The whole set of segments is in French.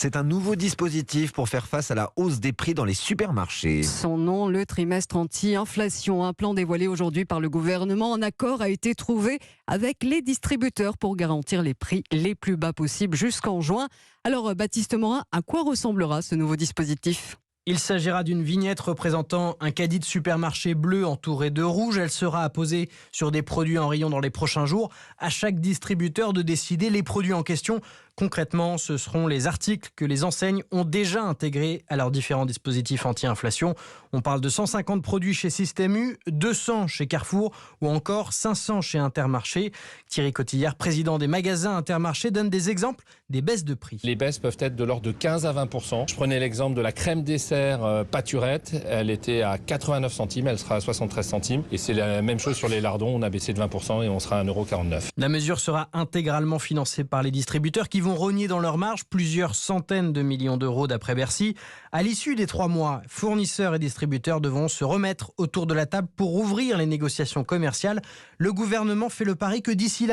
C'est un nouveau dispositif pour faire face à la hausse des prix dans les supermarchés. Son nom, le trimestre anti-inflation. Un plan dévoilé aujourd'hui par le gouvernement. Un accord a été trouvé avec les distributeurs pour garantir les prix les plus bas possibles jusqu'en juin. Alors, Baptiste Morin, à quoi ressemblera ce nouveau dispositif ? Il s'agira d'une vignette représentant un caddie de supermarché bleu entouré de rouge. Elle sera apposée sur des produits en rayon dans les prochains jours. À chaque distributeur de décider les produits en question. Concrètement, ce seront les articles que les enseignes ont déjà intégrés à leurs différents dispositifs anti-inflation. On parle de 150 produits chez Système U, 200 chez Carrefour ou encore 500 chez Intermarché. Thierry Cotillard, président des magasins Intermarché, donne des exemples des baisses de prix. Les baisses peuvent être de l'ordre de 15 à 20%. Je prenais l'exemple de la crème dessert pâturette. Elle était à 89 centimes, elle sera à 73 centimes. Et c'est la même chose sur les lardons, on a baissé de 20% et on sera à 1,49 €. La mesure sera intégralement financée par les distributeurs qui vont rogner dans leur marge plusieurs centaines de millions d'euros d'après Bercy. À l'issue des 3 mois, fournisseurs et distributeurs devront se remettre autour de la table pour ouvrir les négociations commerciales. Le gouvernement fait le pari que d'ici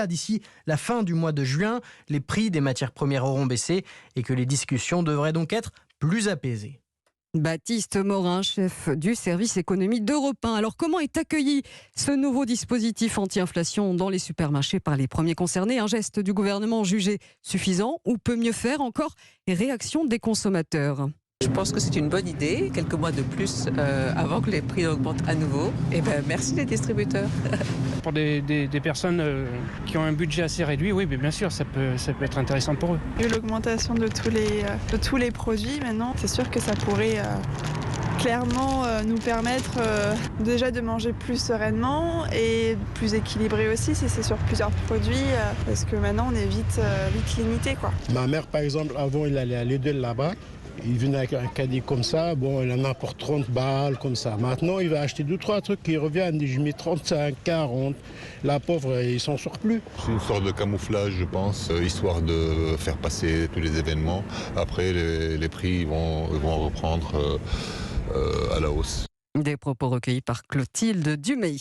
la fin du mois de juin, les prix des matières premières auront baissé et que les discussions devraient donc être plus apaisées. Baptiste Morin, chef du service économie d'Europe 1. Alors, comment est accueilli ce nouveau dispositif anti-inflation dans les supermarchés par les premiers concernés ? Un geste du gouvernement jugé suffisant ou peut mieux faire encore ? Les réactions des consommateurs. Je pense que c'est une bonne idée, quelques mois de plus avant que les prix augmentent à nouveau. Et merci les distributeurs. Pour des personnes qui ont un budget assez réduit, oui, mais bien sûr, ça peut être intéressant pour eux. Vu l'augmentation de tous les produits maintenant, c'est sûr que ça pourrait clairement nous permettre déjà de manger plus sereinement et plus équilibré aussi si c'est sur plusieurs produits, parce que maintenant on est vite limité, quoi. Ma mère, par exemple, avant, il allait à Lidl là-bas. Il venait avec un caddie comme ça, bon, il en a pour 30 balles, comme ça. Maintenant, il va acheter 2-3 trucs qui reviennent, je mets 35, 40. La pauvre, il s'en sort plus. C'est une sorte de camouflage, je pense, histoire de faire passer tous les événements. Après, les prix vont reprendre à la hausse. Des propos recueillis par Clotilde Dumay.